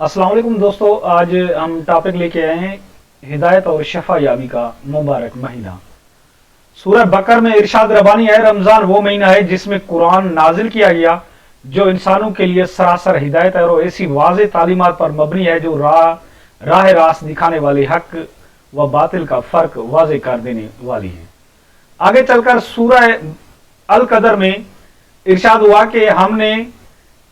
अस्सलाम वालेकुम दोस्तों, आज हम टॉपिक लेके आए हैं हिदायत और शफा याबी का मुबारक महीना। सूरह बकर में इरशाद रबानी है, रमजान वो महीना है जिसमें कुरान नाजिल किया गया जो इंसानों के लिए सरासर हिदायत है और ऐसी वाज़ेह तालीमात पर मबनी है जो राह रास्त दिखाने वाली हक व बातिल का फर्क वाज़ेह कर देने वाली है। आगे चलकर सूरह अल कदर में इरशाद हुआ कि हमने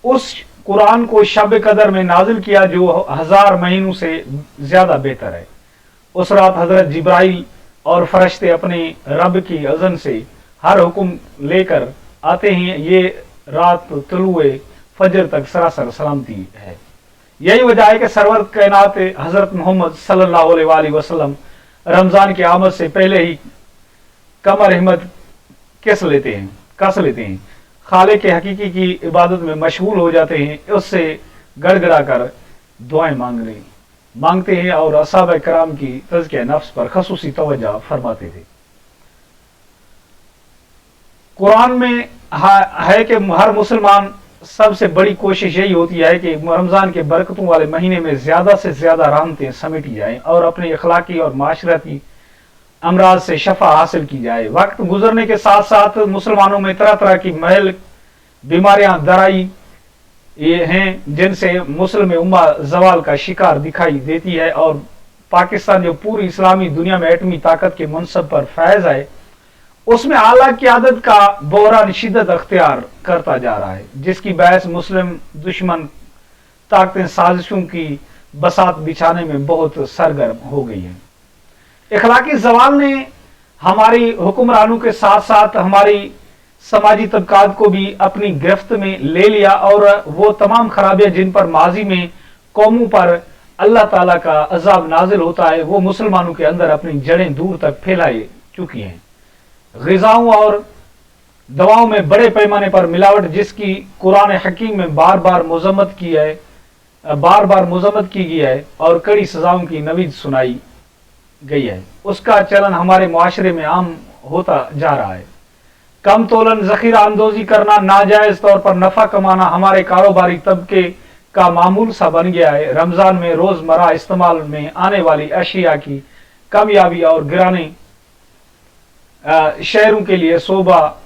उस कुरान को शब कदर में नाजिल किया जो 1000 महीनों से ज्यादा बेहतर है। उस रात हजरत जिब्राइल और फरिश्ते अपने रब की अज़न से हर हुक्म लेकर आते हैं। ये रात तुलुए फजर तक सरासर सलामती है। यही वजह है कि सरवर कायनात हजरत मोहम्मद सल्लल्लाहु अलैहि वसल्लम रमजान की आमद से पहले ही कमर हिम्मत कस लेते हैं, खाले के हकीकी की इबादत में मशगूल हो जाते हैं, उससे गड़गड़ा कर दुआएं मांगते हैं और असहाबे कराम की तज़किया नफ्स पर खसूसी तवज्जो फरमाते थे। कुरान में है कि हर मुसलमान सबसे बड़ी कोशिश यही होती है कि रमजान के बरकतों वाले महीने में ज्यादा से ज्यादा रहमतें समेटी जाएं और अपने अखलाकी और माशरती अमराज से शफा हासिल की जाए। वक्त गुजरने के साथ साथ मुसलमानों में तरह तरह की महल बीमारियां दराई ये हैं जिनसे मुस्लिम उम्मा जवाल का शिकार दिखाई देती है और पाकिस्तान जो पूरी इस्लामी दुनिया में एटमी ताकत के मनसब पर फैज है उसमें आला क़यादत का बहरान शिद्दत अख्तियार करता जा रहा है, जिसकी बहस मुस्लिम दुश्मन ताकतें साजिशों की बसात बिछाने में बहुत सरगर्म हो गई है। इखलाकी जवाल ने हमारी हुक्मरानों के साथ साथ हमारी समाजी तबकात को भी अपनी गिरफ्त में ले लिया और वो तमाम खराबियां जिन पर माजी में कौमों पर अल्लाह ताला का अजाब नाजिल होता है वो मुसलमानों के अंदर अपनी जड़ें दूर तक फैलाई चुकी हैं। ग़िज़ाओं और दवाओं में बड़े पैमाने पर मिलावट जिसकी कुरान हकीम में बार बार मजम्मत की गई है और कड़ी सजाओं की नवीद सुनाई गई है, उसका चलन हमारे मुआशरे में आम होता जा रहा है। कम तोलन जखीरा अंदोजी करना, नाजायज तौर पर नफा कमाना हमारे कारोबारी तबके का मामूल सा बन गया है। रमजान में रोजमर्रा इस्तेमाल में आने वाली अशिया की कामयाबी और गिराने शहरों के लिए शोभा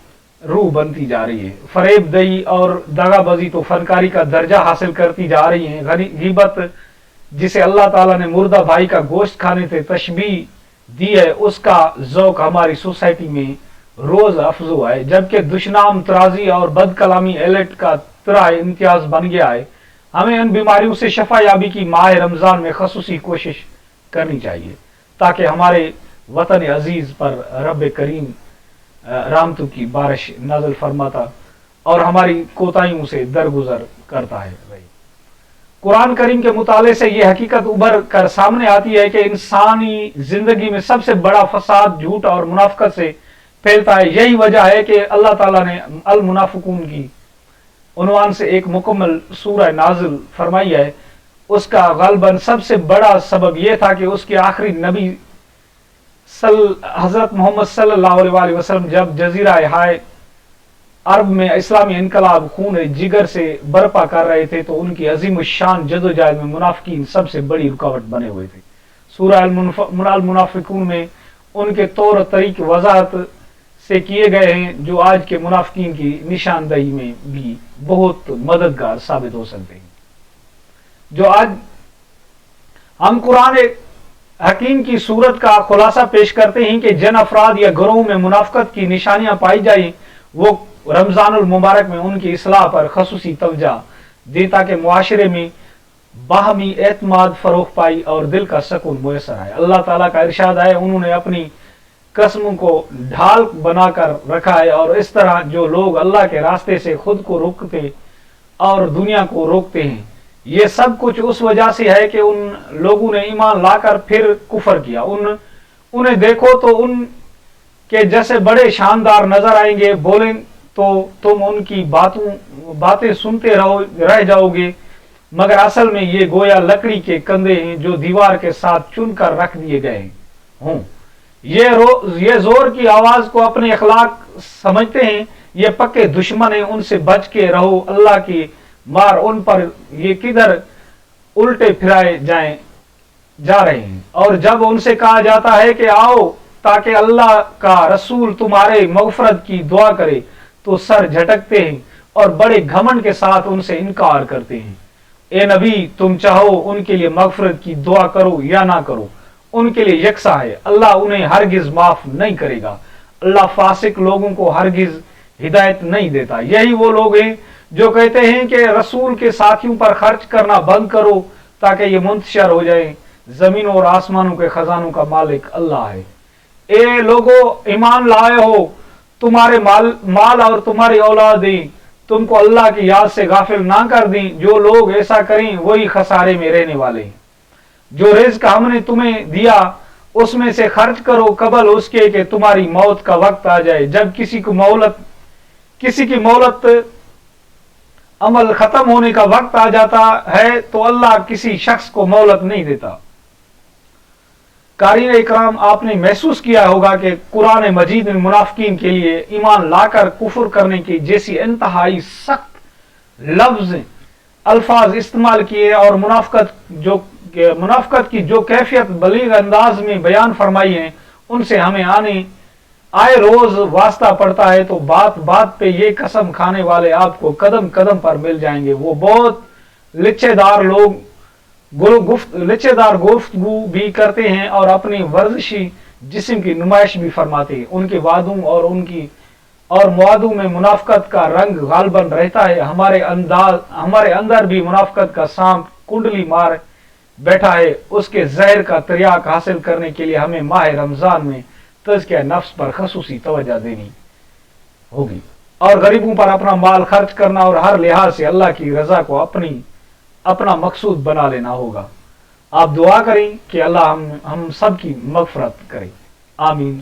रूह बनती जा रही है। फरेब दही और दगाबाजी तो फनकारी का दर्जा हासिल करती जा रही है। गीबत जिसे अल्लाह ताला ने मुर्दा भाई का गोश्त खाने से तशबीह दी है उसका ज़ौक हमारी सोसाइटी में रोज अफजू है, जबकि दुश्नाम तराजी और बद कलामी एलेट का तरह इम्तियाज बन गया है। हमें इन बीमारियों से शफा याबी की माह रमजान में खसूसी कोशिश करनी चाहिए ताकि हमारे वतन अजीज पर रब करीम रहमतों की बारिश नाज़िल फरमाता और हमारी कोताहियों से दरगुजर करता है। कुरान करीम के मुताले से यह हकीकत उभर कर सामने आती है कि इंसानी जिंदगी में सबसे बड़ा फसाद झूठ और मुनाफिकत से फैलता है। यही वजह है कि अल्लाह ताला ने अल मुनाफिकून की उन्वान से एक मुकम्मल सूरह नाजिल फरमाई है। उसका गलबन सबसे बड़ा सबब यह था कि उसके आखिरी नबी हजरत मोहम्मद सल्लल्लाहु अलैहि वसल्लम जब जजीरा हाय अरब में इस्लामी इनकलाब खून जिगर से बर्पा कर रहे थे तो उनकी अजीम शान जदोजहद में मुनाफिकीन सबसे बड़ी रुकावट बने हुए थे। सूरह अल मुनाफिकून में उनके तौर तरीके वजाहत से किए गए हैं जो आज के मुनाफिकीन की निशानदही में भी बहुत मददगार साबित हो सकते हैं। जो आज हम कुरान हकीम की सूरत का खुलासा पेश करते हैं कि जिन अफराद या घरों में मुनाफिकत की निशानियां पाई जाए वो रमजानुल मुबारक में उनकी इस्लाह पर खसूसी तवज्जो दे ताकि मुआशरे में बाहमी एतमाद फरोख पाई और दिल का सुकून मुयसर आए। अल्लाह ताला का इरशाद है, उन्होंने अपनी कसमों को ढाल बनाकर रखा है और इस तरह जो लोग अल्लाह के रास्ते से खुद को रोकते और दुनिया को रोकते हैं ये सब कुछ उस वजह से है कि उन लोगों ने ईमान लाकर फिर कुफर किया। उन्हें देखो तो उनके जैसे बड़े शानदार नजर आएंगे, बोलें तो तुम उनकी बातें सुनते रह जाओगे, मगर असल में ये गोया लकड़ी के कंधे हैं जो दीवार के साथ चुनकर रख दिए गए हों। ये जोर की आवाज को अपने अखलाक समझते हैं, ये पक्के दुश्मन हैं, उनसे बच के रहो। अल्लाह की मार उन पर ये किधर उल्टे फिराए जा रहे हैं। और जब उनसे कहा जाता है कि आओ ताकि अल्लाह का रसूल तुम्हारे मगफरत की दुआ करे, तो सर झटकते हैं और बड़े घमंड के साथ उनसे इनकार करते हैं। ए नबी, तुम चाहो उनके लिए मगफरत की दुआ करो या ना करो, उनके लिए यकसा है, अल्लाह उन्हें हरगिज माफ नहीं करेगा। अल्लाह फासिक लोगों को हरगिज हिदायत नहीं देता। यही वो लोग हैं जो कहते हैं कि रसूल के साथियों पर खर्च करना बंद करो ताकि ये मुंतशर हो जाए। जमीन और आसमानों के खजानों का मालिक अल्लाह है। ए लोगो, ईमान लाए हो, तुम्हारे माल और तुम्हारी औलादें तुमको अल्लाह की याद से गाफिल ना कर दी। जो लोग ऐसा करें वही खसारे में रहने वाले हैं। जो रिज्क हमने तुम्हें दिया उसमें से खर्च करो कबल उसके कि तुम्हारी मौत का वक्त आ जाए। जब किसी की मोहलत अमल खत्म होने का वक्त आ जाता है तो अल्लाह किसी शख्स को मोहलत नहीं देता। कारीन इकराम, आपने महसूस किया होगा कि कुरान मजीद में मुनाफिकीन के लिए ईमान लाकर कुफर करने की जैसी इंतहाई सख्त लफ्ज अल्फाज इस्तेमाल किए और मुनाफिकत की जो कैफियत बलीग अंदाज में बयान फरमाई है, उनसे हमें आए रोज वास्ता पड़ता है। तो बात बात पे ये कसम खाने वाले आपको कदम कदम पर मिल जाएंगे। वो बहुत लिच्छेदार लोग लिच्छेदार गुफ्तगू भी करते हैं और अपनी वर्जिशी जिस्म की नुमाइश भी फरमाते हैं। उनके वादों और मुआदों में मुनाफिकत का रंग गालबन रहता है। हमारे अंदर भी मुनाफिकत का सांप कुंडली मार बैठा है। उसके जहर का तिर्याक हासिल करने के लिए हमें माह रमजान में तज़किया नफ्स पर खसूसी तवज्जो देनी होगी और गरीबों पर अपना माल खर्च करना और हर लिहाज से अल्लाह की रजा को अपना मकसूद बना लेना होगा। आप दुआ करें कि अल्लाह हम सब की मगफरत करे। आमीन।